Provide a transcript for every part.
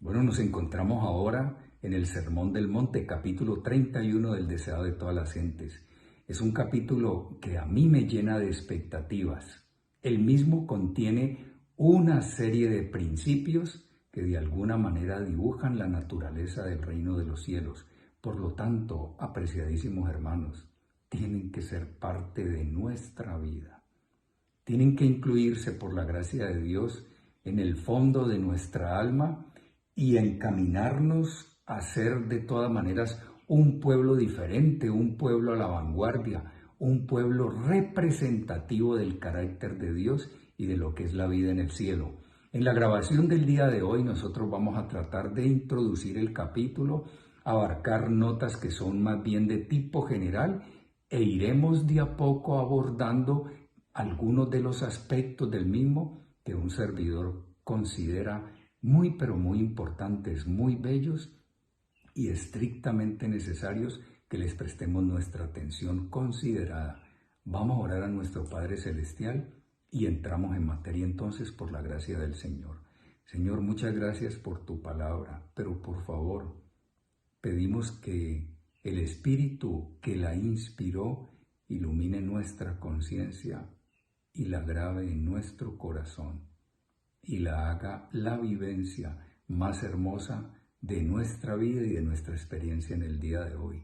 Bueno, nos encontramos ahora en el Sermón del Monte, capítulo 31 del Deseado de todas las gentes. Es un capítulo que a mí me llena de expectativas. El mismo contiene una serie de principios que de alguna manera dibujan la naturaleza del reino de los cielos. Por lo tanto, apreciadísimos hermanos, tienen que ser parte de nuestra vida. Tienen que incluirse por la gracia de Dios en el fondo de nuestra alma y encaminarnos a ser de todas maneras un pueblo diferente, un pueblo a la vanguardia, un pueblo representativo del carácter de Dios y de lo que es la vida en el cielo. En la grabación del día de hoy nosotros vamos a tratar de introducir el capítulo, abarcar notas que son más bien de tipo general e iremos de a poco abordando algunos de los aspectos del mismo que un servidor considera muy pero muy importantes, muy bellos y estrictamente necesarios que les prestemos nuestra atención considerada. Vamos a orar a nuestro Padre Celestial y entramos en materia entonces por la gracia del Señor. Señor, muchas gracias por tu palabra, pero por favor, pedimos que el Espíritu que la inspiró ilumine nuestra conciencia y la grabe en nuestro corazón y la haga la vivencia más hermosa de nuestra vida y de nuestra experiencia en el día de hoy.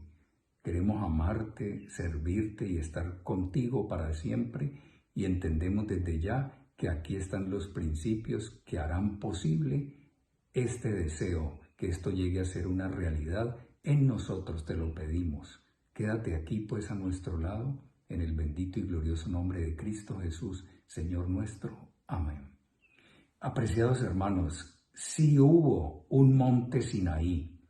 Queremos amarte, servirte y estar contigo para siempre y entendemos desde ya que aquí están los principios que harán posible este deseo, que esto llegue a ser una realidad en nosotros, te lo pedimos. Quédate aquí pues a nuestro lado, en el bendito y glorioso nombre de Cristo Jesús, Señor nuestro. Amén. Apreciados hermanos, sí hubo un monte Sinaí,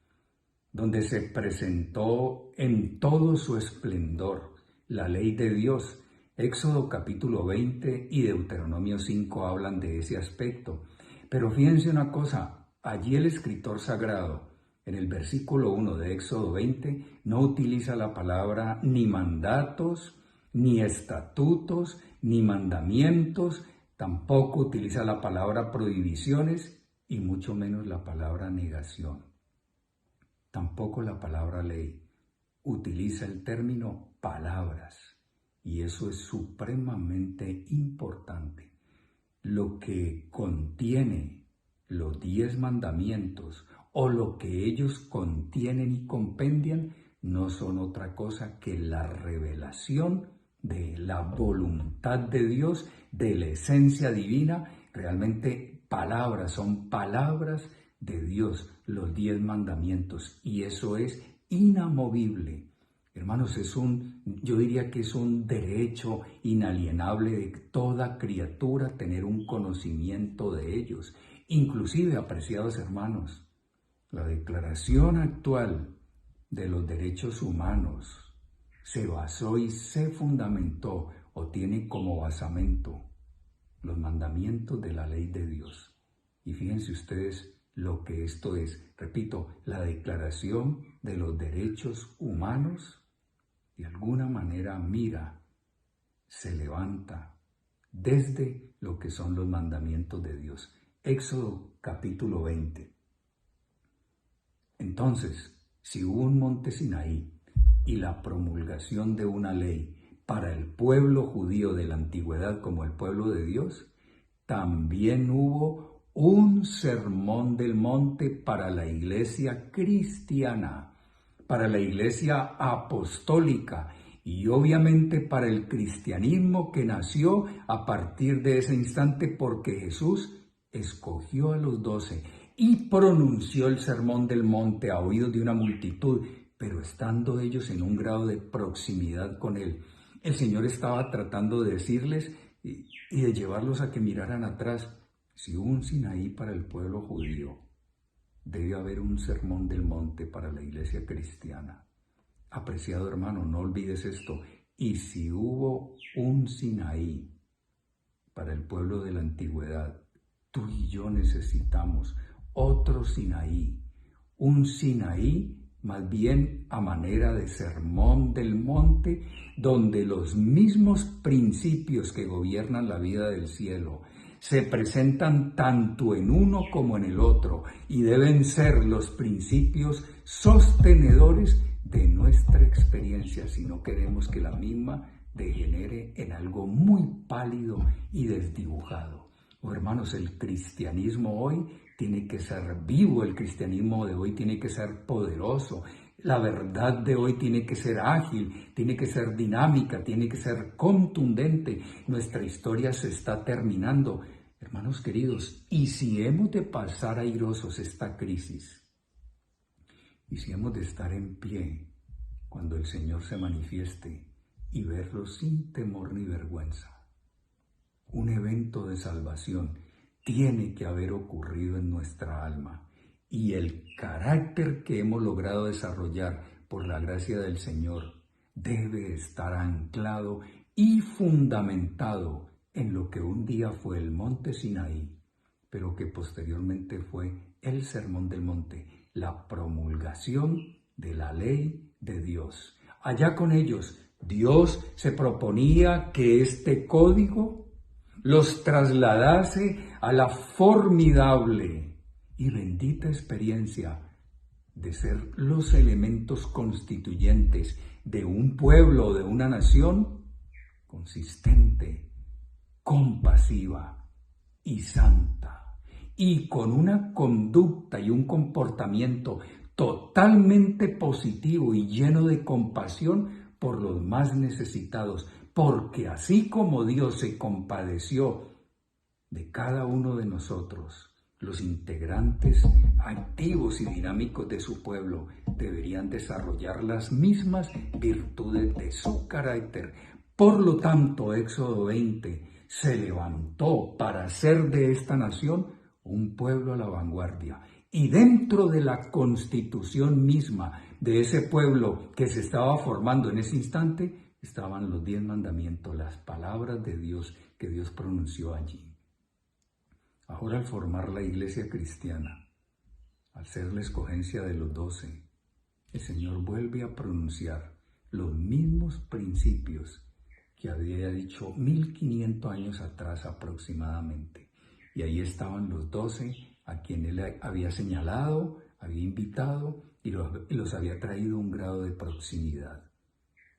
donde se presentó en todo su esplendor la ley de Dios. Éxodo capítulo 20 y Deuteronomio 5 hablan de ese aspecto. Pero fíjense una cosa, allí el escritor sagrado, en el versículo 1 de Éxodo 20, no utiliza la palabra ni mandatos, ni estatutos, ni mandamientos, tampoco utiliza la palabra prohibiciones y mucho menos la palabra negación. Tampoco la palabra ley. Utiliza el término palabras y eso es supremamente importante. Lo que contiene los 10 mandamientos o lo que ellos contienen y compendian no son otra cosa que la revelación de la voluntad de Dios, de la esencia divina. Realmente palabras, son palabras de Dios, los 10 mandamientos, y eso es inamovible. Hermanos, yo diría que es un derecho inalienable de toda criatura tener un conocimiento de ellos. Inclusive, apreciados hermanos, la Declaración actual de los Derechos Humanos se basó y se fundamentó o tiene como basamento los mandamientos de la ley de Dios. Y fíjense ustedes lo que esto es. Repito, la Declaración de los Derechos Humanos de alguna manera mira, se levanta desde lo que son los mandamientos de Dios. Éxodo capítulo 20. Entonces, si hubo un monte Sinaí y la promulgación de una ley para el pueblo judío de la antigüedad como el pueblo de Dios, también hubo un sermón del monte para la iglesia cristiana, para la iglesia apostólica y obviamente para el cristianismo que nació a partir de ese instante porque Jesús escogió a los 12 y pronunció el sermón del monte a oídos de una multitud, pero estando ellos en un grado de proximidad con Él. El Señor estaba tratando de decirles y de llevarlos a que miraran atrás. Si hubo un Sinaí para el pueblo judío, debe haber un sermón del monte para la iglesia cristiana. Apreciado hermano, no olvides esto. Y si hubo un Sinaí para el pueblo de la antigüedad, tú y yo necesitamos otro Sinaí, un Sinaí más bien a manera de sermón del monte, donde los mismos principios que gobiernan la vida del cielo, se presentan tanto en uno como en el otro y deben ser los principios sostenedores de nuestra experiencia si no queremos que la misma degenere en algo muy pálido y desdibujado. Oh, hermanos, el cristianismo hoy tiene que ser vivo, el cristianismo de hoy tiene que ser poderoso, la verdad de hoy tiene que ser ágil, tiene que ser dinámica, tiene que ser contundente. Nuestra historia se está terminando, hermanos queridos, y si hemos de pasar airosos esta crisis, y si hemos de estar en pie cuando el Señor se manifieste y verlo sin temor ni vergüenza, un evento de salvación tiene que haber ocurrido en nuestra alma. Y el carácter que hemos logrado desarrollar por la gracia del Señor debe estar anclado y fundamentado en lo que un día fue el monte Sinaí, pero que posteriormente fue el Sermón del Monte, la promulgación de la ley de Dios. Allá con ellos, Dios se proponía que este código los trasladase a la formidable y bendita experiencia de ser los elementos constituyentes de un pueblo o de una nación consistente, compasiva y santa, y con una conducta y un comportamiento totalmente positivo y lleno de compasión por los más necesitados, porque así como Dios se compadeció de cada uno de nosotros, los integrantes activos y dinámicos de su pueblo deberían desarrollar las mismas virtudes de su carácter. Por lo tanto, Éxodo 20 se levantó para hacer de esta nación un pueblo a la vanguardia. Y dentro de la constitución misma de ese pueblo que se estaba formando en ese instante, estaban los 10 mandamientos, las palabras de Dios que Dios pronunció allí. Ahora, al formar la iglesia cristiana, al ser la escogencia de los 12, el Señor vuelve a pronunciar los mismos principios que había dicho 1500 años atrás aproximadamente. Y ahí estaban los 12 a quienes Él había señalado, había invitado y los había traído un grado de proximidad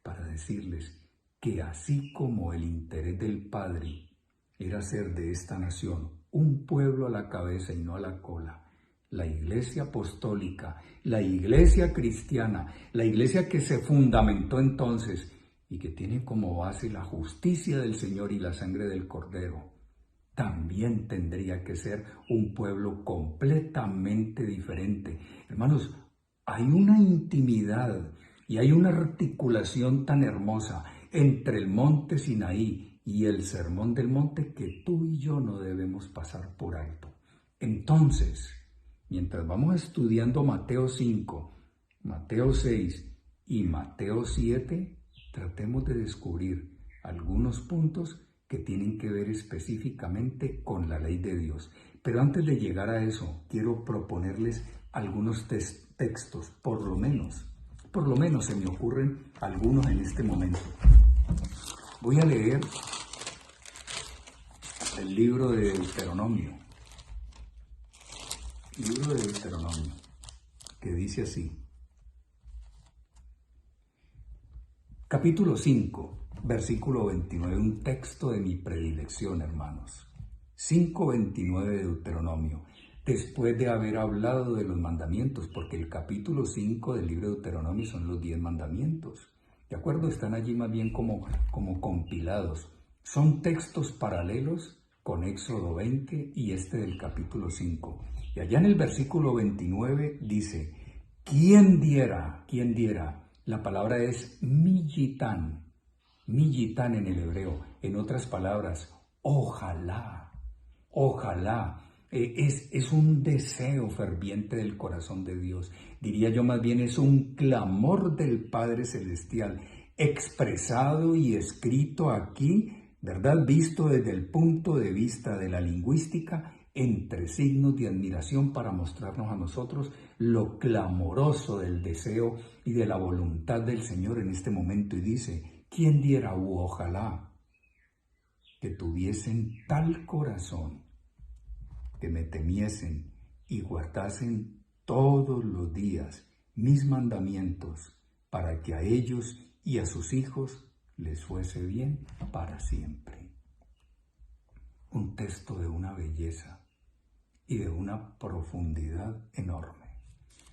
para decirles que así como el interés del Padre era hacer de esta nación un pueblo a la cabeza y no a la cola, la iglesia apostólica, la iglesia cristiana, la iglesia que se fundamentó entonces y que tiene como base la justicia del Señor y la sangre del Cordero, también tendría que ser un pueblo completamente diferente. Hermanos, hay una intimidad y hay una articulación tan hermosa entre el monte Sinaí y el Sermón del Monte que tú y yo no debemos pasar por alto. Entonces, mientras vamos estudiando Mateo 5, Mateo 6 y Mateo 7, tratemos de descubrir algunos puntos que tienen que ver específicamente con la ley de Dios. Pero antes de llegar a eso, quiero proponerles algunos textos, por lo menos se me ocurren algunos en este momento. Voy a leer el libro de Deuteronomio, que dice así. Capítulo 5, versículo 29, un texto de mi predilección, hermanos. 5:29 de Deuteronomio, después de haber hablado de los mandamientos, porque el capítulo 5 del libro de Deuteronomio son los 10 mandamientos. ¿De acuerdo? Están allí más bien como compilados. Son textos paralelos con Éxodo 20 y este del capítulo 5. Y allá en el versículo 29 dice, ¿quién diera? La palabra es millitán en el hebreo. En otras palabras, ojalá. Es un deseo ferviente del corazón de Dios. Diría yo más bien es un clamor del Padre Celestial, expresado y escrito aquí, ¿verdad? Visto desde el punto de vista de la lingüística, entre signos de admiración para mostrarnos a nosotros lo clamoroso del deseo y de la voluntad del Señor en este momento. Y dice, ¿quién diera ojalá? que tuviesen tal corazón, que me temiesen y guardasen todos los días mis mandamientos, para que a ellos y a sus hijos les fuese bien para siempre. Un texto de una belleza y de una profundidad enorme,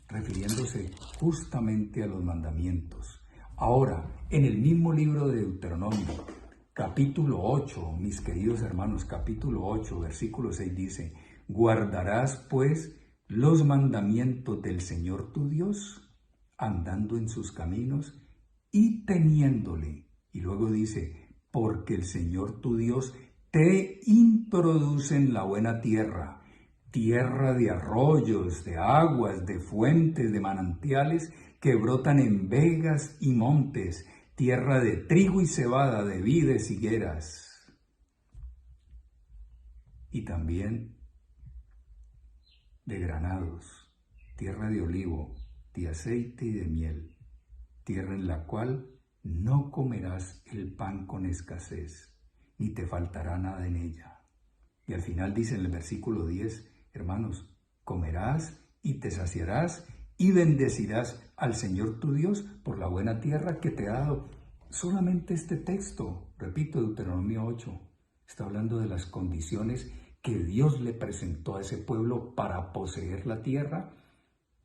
refiriéndose justamente a los mandamientos. Ahora, en el mismo libro de Deuteronomio, capítulo 8, mis queridos hermanos, capítulo 8, versículo 6 dice: guardarás pues los mandamientos del Señor tu Dios, andando en sus caminos y temiéndole. Y luego dice: porque el Señor tu Dios te introduce en la buena tierra, tierra de arroyos, de aguas, de fuentes, de manantiales que brotan en vegas y montes, tierra de trigo y cebada, de vides y higueras. Y también de granados, tierra de olivo, de aceite y de miel, tierra en la cual no comerás el pan con escasez, ni te faltará nada en ella. Y al final dice en el versículo 10, hermanos, comerás y te saciarás y bendecirás al Señor tu Dios por la buena tierra que te ha dado. Solamente este texto, repito, Deuteronomio 8, está hablando de las condiciones que Dios le presentó a ese pueblo para poseer la tierra,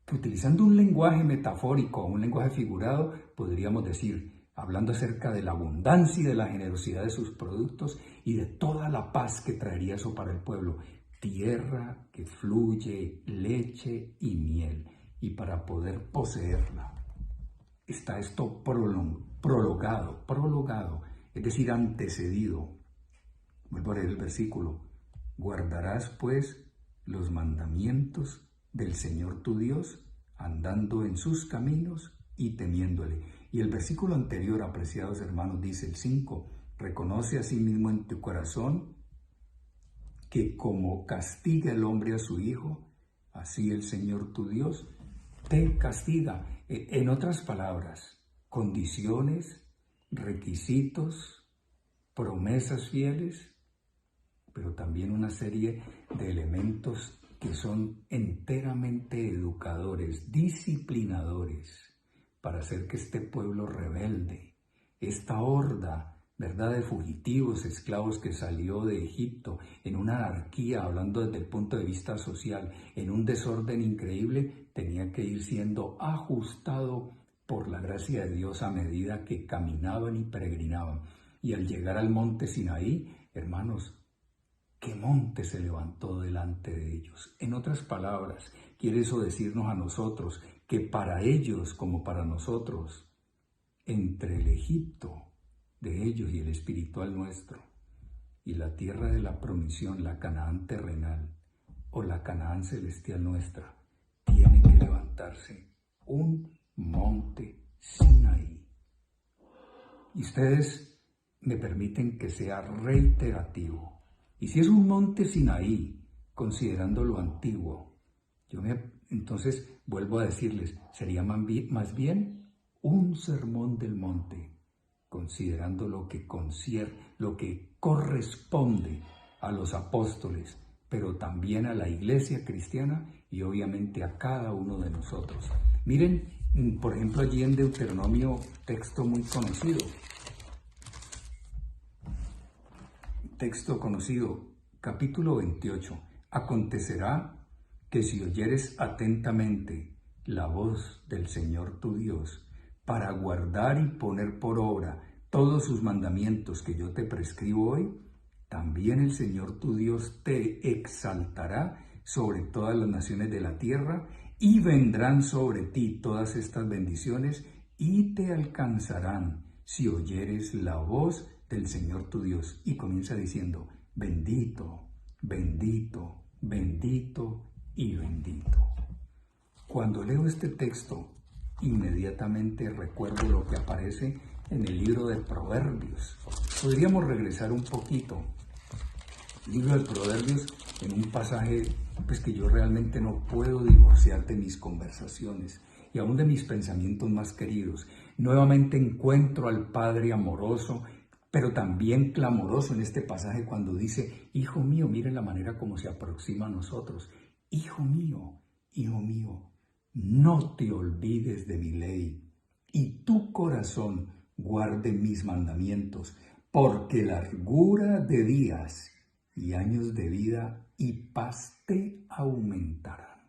que utilizando un lenguaje metafórico, un lenguaje figurado, podríamos decir, hablando acerca de la abundancia y de la generosidad de sus productos y de toda la paz que traería eso para el pueblo. Tierra que fluye leche y miel. Y para poder poseerla, está esto prologado, es decir, antecedido. Vuelvo a leer el versículo. Guardarás pues los mandamientos del Señor tu Dios, andando en sus caminos y temiéndole. Y el versículo anterior, apreciados hermanos, dice el 5, reconoce a sí mismo en tu corazón que como castiga el hombre a su hijo, así el Señor tu Dios te castiga. En otras palabras, condiciones, requisitos, promesas fieles, pero también una serie de elementos que son enteramente educadores, disciplinadores, para hacer que este pueblo rebelde, esta horda, ¿verdad?, de fugitivos, esclavos que salió de Egipto en una anarquía, hablando desde el punto de vista social, en un desorden increíble, tenía que ir siendo ajustado por la gracia de Dios a medida que caminaban y peregrinaban. Y al llegar al monte Sinaí, hermanos, ¿qué monte se levantó delante de ellos? En otras palabras, quiere eso decirnos a nosotros que para ellos como para nosotros, entre el Egipto de ellos y el espiritual nuestro, y la tierra de la promisión, la Canaán terrenal o la Canaán celestial nuestra, tiene que levantarse un monte Sinaí. Y ustedes me permiten que sea reiterativo. Y si es un monte Sinaí, considerando lo antiguo, entonces vuelvo a decirles, sería más bien un sermón del monte, considerando lo que corresponde a los apóstoles, pero también a la iglesia cristiana y obviamente a cada uno de nosotros. Miren, por ejemplo, allí en Deuteronomio, texto muy conocido, capítulo 28. Acontecerá que si oyeres atentamente la voz del Señor tu Dios, para guardar y poner por obra todos sus mandamientos que yo te prescribo hoy, también el Señor tu Dios te exaltará sobre todas las naciones de la tierra, y vendrán sobre ti todas estas bendiciones y te alcanzarán si oyeres la voz del Señor tu Dios. Y comienza diciendo, bendito, bendito, bendito y bendito. Cuando leo este texto, inmediatamente recuerdo lo que aparece en el libro de Proverbios. Podríamos regresar un poquito. El libro de Proverbios, en un pasaje que yo realmente no puedo divorciar de mis conversaciones y aún de mis pensamientos más queridos. Nuevamente encuentro al Padre amoroso pero también clamoroso en este pasaje cuando dice, hijo mío, miren la manera como se aproxima a nosotros. Hijo mío, no te olvides de mi ley y tu corazón guarde mis mandamientos, porque largura de días y años de vida y paz te aumentarán.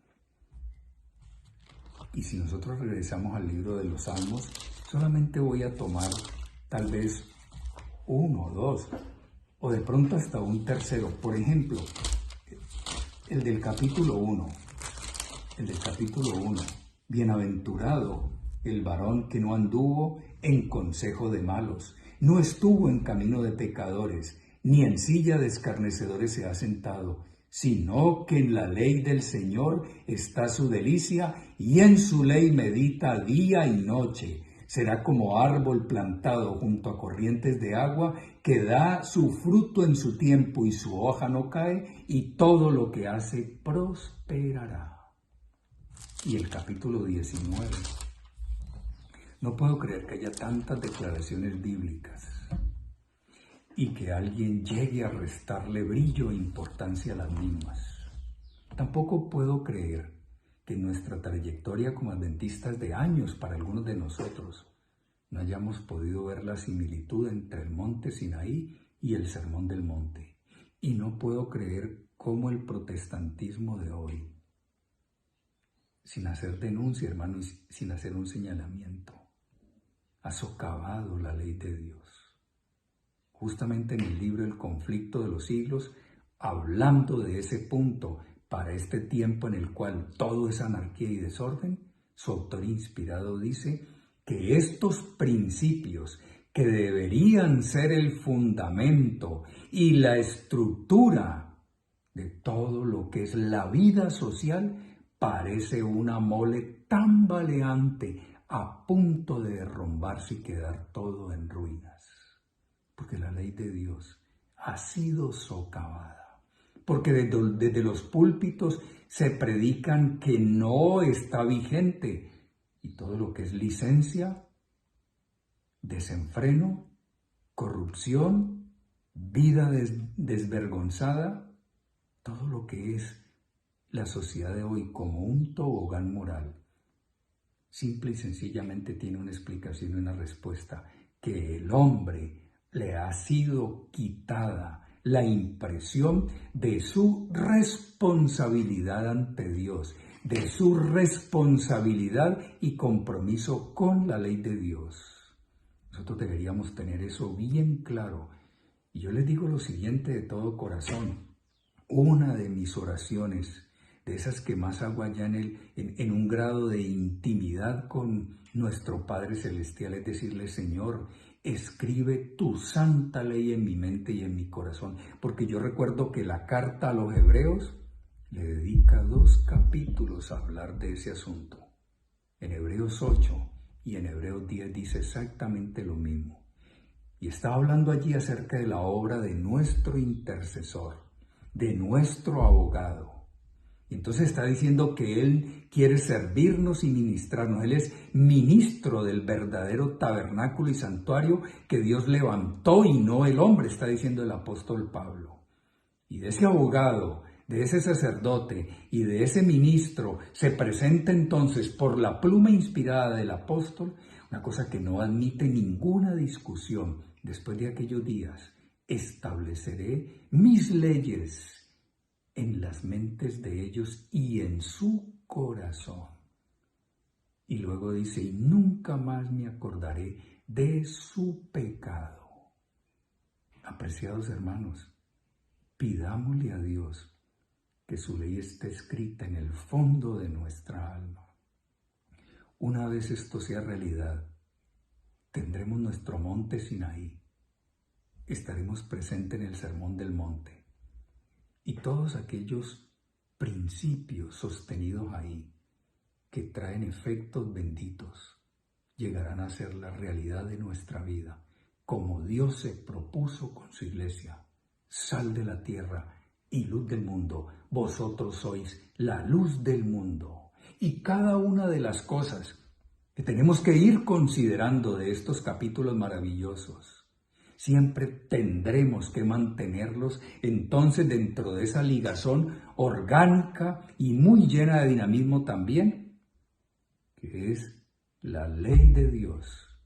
Y si nosotros regresamos al libro de los Salmos, solamente voy a tomar tal vez uno o dos, o de pronto hasta un tercero. Por ejemplo, el del capítulo 1. Bienaventurado el varón que no anduvo en consejo de malos, no estuvo en camino de pecadores, ni en silla de escarnecedores se ha sentado, sino que en la ley del Señor está su delicia, y en su ley medita día y noche. Será como árbol plantado junto a corrientes de agua, que da su fruto en su tiempo y su hoja no cae, y todo lo que hace prosperará. Y el capítulo 19. No puedo creer que haya tantas declaraciones bíblicas y que alguien llegue a restarle brillo e importancia a las mismas. Tampoco puedo creer que en nuestra trayectoria como adventistas de años para algunos de nosotros no hayamos podido ver la similitud entre el monte Sinaí y el Sermón del Monte. Y no puedo creer cómo el protestantismo de hoy, sin hacer denuncia, hermano, y sin hacer un señalamiento, ha socavado la ley de Dios. Justamente en el libro El conflicto de los siglos, hablando de ese punto para este tiempo en el cual todo es anarquía y desorden, su autor inspirado dice que estos principios que deberían ser el fundamento y la estructura de todo lo que es la vida social, parece una mole tambaleante a punto de derrumbarse y quedar todo en ruinas. Porque la ley de Dios ha sido socavada. Porque desde los púlpitos se predican que no está vigente. Y todo lo que es licencia, desenfreno, corrupción, vida desvergonzada, todo lo que es la sociedad de hoy como un tobogán moral, simple y sencillamente tiene una explicación y una respuesta, que el hombre le ha sido quitada la impresión de su responsabilidad ante Dios, de su responsabilidad y compromiso con la ley de Dios. Nosotros deberíamos tener eso bien claro. Y yo les digo lo siguiente de todo corazón. Una de mis oraciones, de esas que más hago allá en un grado de intimidad con nuestro Padre Celestial, es decirle, Señor, escribe tu santa ley en mi mente y en mi corazón. Porque yo recuerdo que la carta a los Hebreos le dedica 2 capítulos a hablar de ese asunto. En Hebreos 8 y en Hebreos 10 dice exactamente lo mismo. Y está hablando allí acerca de la obra de nuestro intercesor, de nuestro abogado. Y entonces está diciendo que Él quiere servirnos y ministrarnos. Él es ministro del verdadero tabernáculo y santuario que Dios levantó y no el hombre, está diciendo el apóstol Pablo. Y de ese abogado, de ese sacerdote y de ese ministro se presenta entonces por la pluma inspirada del apóstol, una cosa que no admite ninguna discusión. Después de aquellos días, estableceré mis leyes en las mentes de ellos y en su corazón. Y luego dice, y nunca más me acordaré de su pecado. Apreciados hermanos, pidámosle a Dios que su ley esté escrita en el fondo de nuestra alma. Una vez esto sea realidad, tendremos nuestro monte Sinaí. Estaremos presentes en el Sermón del Monte. Y todos aquellos principios sostenidos ahí, que traen efectos benditos, llegarán a ser la realidad de nuestra vida, como Dios se propuso con su iglesia. Sal de la tierra y luz del mundo, vosotros sois la luz del mundo. Y cada una de las cosas que tenemos que ir considerando de estos capítulos maravillosos siempre tendremos que mantenerlos entonces dentro de esa ligazón orgánica y muy llena de dinamismo también, que es la ley de Dios,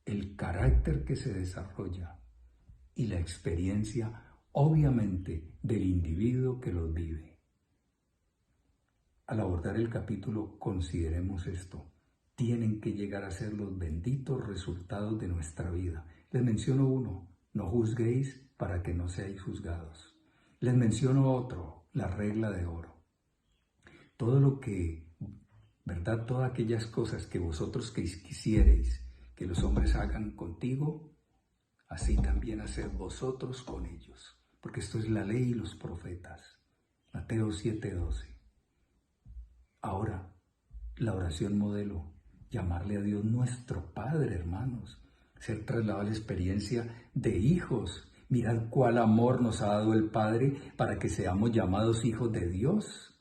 el carácter que se desarrolla y la experiencia, obviamente, del individuo que los vive. Al abordar el capítulo, consideremos esto. Tienen que llegar a ser los benditos resultados de nuestra vida. Les menciono uno: no juzguéis para que no seáis juzgados. Les menciono otro: la regla de oro. Todo lo que, ¿verdad? Todas aquellas cosas que vosotros quisierais que los hombres hagan contigo, así también haced vosotros con ellos. Porque esto es la ley y los profetas. Mateo 7:12. Ahora, la oración modelo, llamarle a Dios nuestro Padre, hermanos, ser trasladado a la experiencia de hijos. Mirad cuál amor nos ha dado el Padre para que seamos llamados hijos de Dios.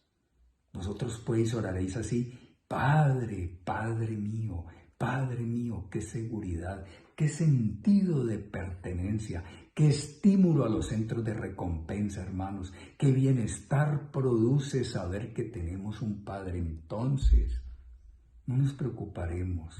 Vosotros pues oraréis así: Padre, Padre mío, qué seguridad, qué sentido de pertenencia, qué estímulo a los centros de recompensa, hermanos, qué bienestar produce saber que tenemos un Padre. Entonces, no nos preocuparemos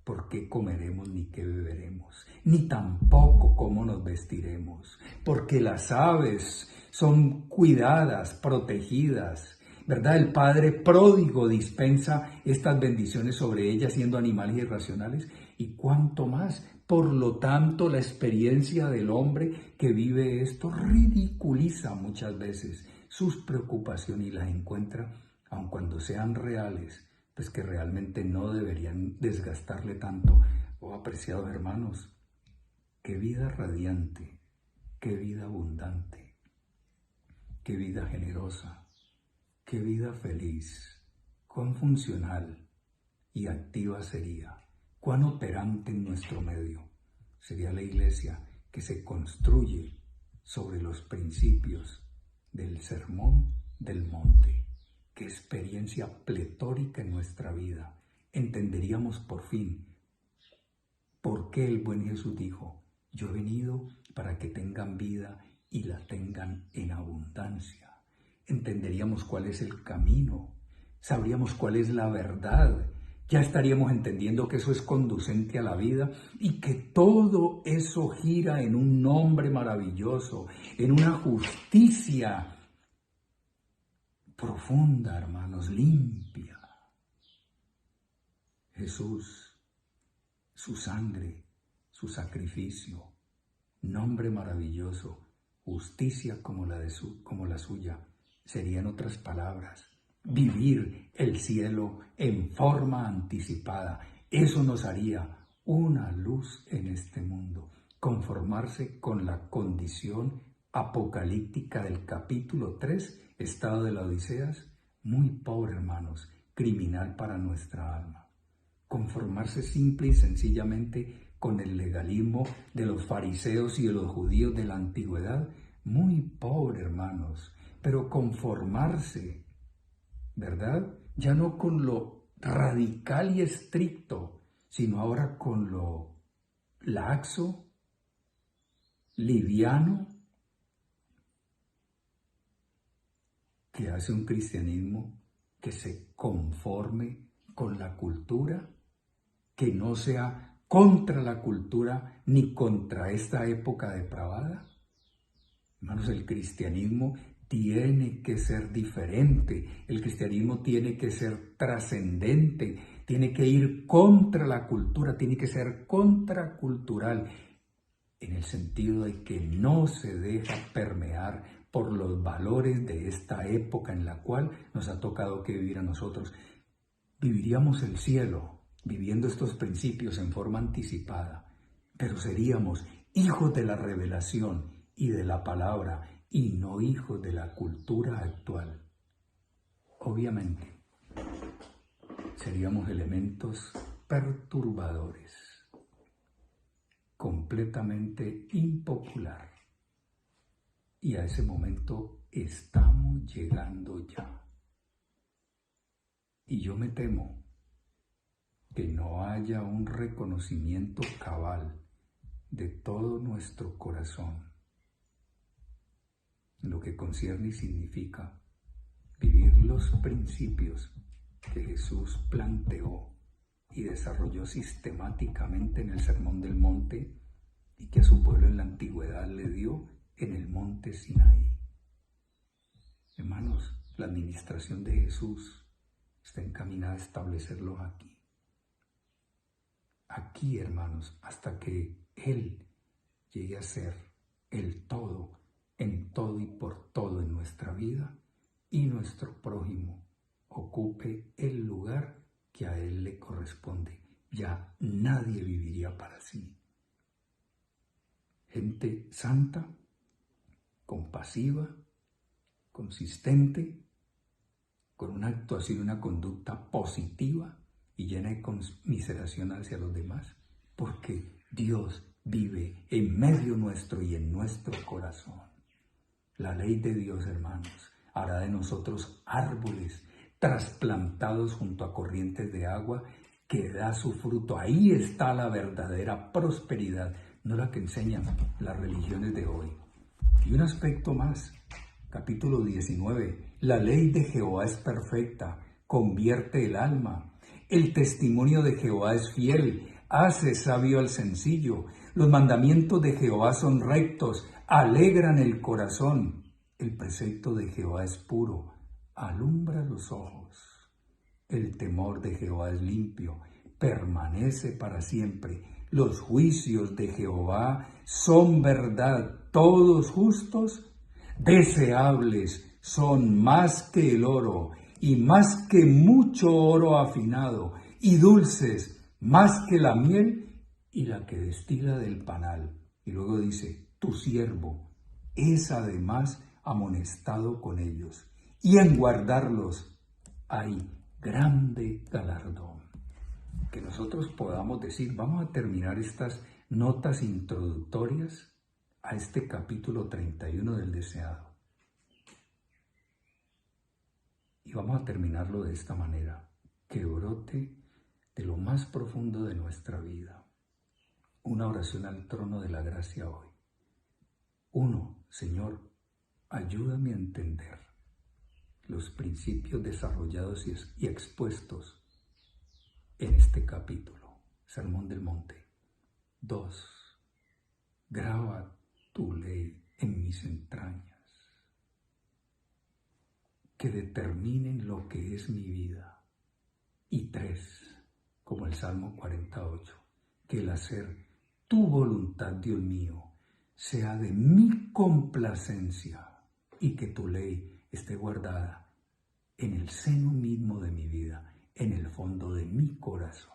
por qué comeremos ni qué beberemos, ni tampoco cómo nos vestiremos, porque las aves son cuidadas, protegidas, ¿verdad? El Padre pródigo dispensa estas bendiciones sobre ellas siendo animales irracionales, y cuánto más. Por lo tanto, la experiencia del hombre que vive esto ridiculiza muchas veces sus preocupaciones y las encuentra, aun cuando sean reales, pues que realmente no deberían desgastarle tanto. Oh, apreciados hermanos, qué vida radiante, qué vida abundante, qué vida generosa, qué vida feliz, cuán funcional y activa sería, cuán operante en nuestro medio sería la iglesia que se construye sobre los principios del Sermón del Monte. Qué experiencia pletórica en nuestra vida. Entenderíamos por fin por qué el buen Jesús dijo: yo he venido para que tengan vida y la tengan en abundancia. Entenderíamos cuál es el camino, sabríamos cuál es la verdad, ya estaríamos entendiendo que eso es conducente a la vida y que todo eso gira en un nombre maravilloso, en una justicia profunda, hermanos, limpia. Jesús, su sangre, su sacrificio, nombre maravilloso, justicia como la suya, sería, en otras palabras, vivir el cielo en forma anticipada. Eso nos haría una luz en este mundo, conformarse con la condición apocalíptica del capítulo 3, estado de la Odiseas, muy pobre, hermanos, criminal para nuestra alma. Conformarse simple y sencillamente con el legalismo de los fariseos y de los judíos de la antigüedad, muy pobre, hermanos, pero conformarse, ¿verdad? Ya no con lo radical y estricto, sino ahora con lo laxo, liviano, que hace un cristianismo que se conforme con la cultura, que no sea contra la cultura ni contra esta época depravada. Hermanos, el cristianismo tiene que ser diferente, el cristianismo tiene que ser trascendente, tiene que ir contra la cultura, tiene que ser contracultural, en el sentido de que no se deja permear por los valores de esta época en la cual nos ha tocado que vivir a nosotros. Viviríamos el cielo viviendo estos principios en forma anticipada, pero seríamos hijos de la revelación y de la palabra y no hijos de la cultura actual. Obviamente, seríamos elementos perturbadores, completamente impopular. Y a ese momento estamos llegando ya. Y yo me temo que no haya un reconocimiento cabal de todo nuestro corazón, lo que concierne y significa vivir los principios que Jesús planteó y desarrolló sistemáticamente en el Sermón del Monte y que a su pueblo en la antigüedad le dio en el monte Sinaí. Hermanos, la administración de Jesús está encaminada a establecerlo aquí. Aquí, hermanos, hasta que Él llegue a ser el todo, en todo y por todo en nuestra vida, y nuestro prójimo ocupe el lugar que a Él le corresponde. Ya nadie viviría para sí. Gente santa, compasiva, consistente, con una actuación y una conducta positiva y llena de conmiseración hacia los demás, porque Dios vive en medio nuestro y en nuestro corazón. La ley de Dios, hermanos, hará de nosotros árboles trasplantados junto a corrientes de agua que da su fruto. Ahí está la verdadera prosperidad, no la que enseñan las religiones de hoy. Y un aspecto más, capítulo 19, la ley de Jehová es perfecta, convierte el alma. El testimonio de Jehová es fiel, hace sabio al sencillo. Los mandamientos de Jehová son rectos, alegran el corazón. El precepto de Jehová es puro, alumbra los ojos. El temor de Jehová es limpio, permanece para siempre. Los juicios de Jehová son verdad, todos justos, deseables son más que el oro y más que mucho oro afinado, y dulces más que la miel y la que destila del panal. Y luego dice, tu siervo es además amonestado con ellos, y en guardarlos hay grande galardón. Que nosotros podamos decir, vamos a terminar estas notas introductorias a este capítulo 31 del deseado. Y vamos a terminarlo de esta manera, que brote de lo más profundo de nuestra vida una oración al trono de la gracia hoy. 1. Señor, ayúdame a entender los principios desarrollados y expuestos en este capítulo, Sermón del Monte. 2. Graba tu ley en mis entrañas, que determinen lo que es mi vida. Y 3, como el Salmo 48, que el hacer tu voluntad, Dios mío, sea de mi complacencia y que tu ley esté guardada en el seno mismo de mi vida, en el fondo de mi corazón.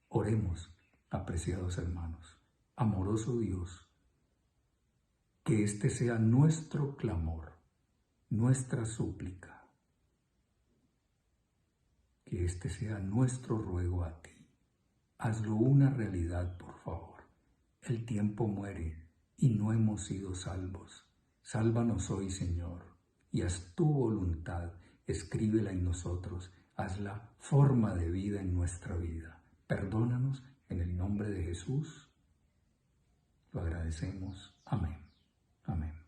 Oremos, apreciados hermanos. Amoroso Dios, que este sea nuestro clamor, nuestra súplica, que este sea nuestro ruego a ti. Hazlo una realidad, por favor. El tiempo muere y no hemos sido salvos. Sálvanos hoy, Señor, y haz tu voluntad, escríbela en nosotros, hazla forma de vida en nuestra vida. Perdónanos en el nombre de Jesús. Lo agradecemos. Amén. Amén.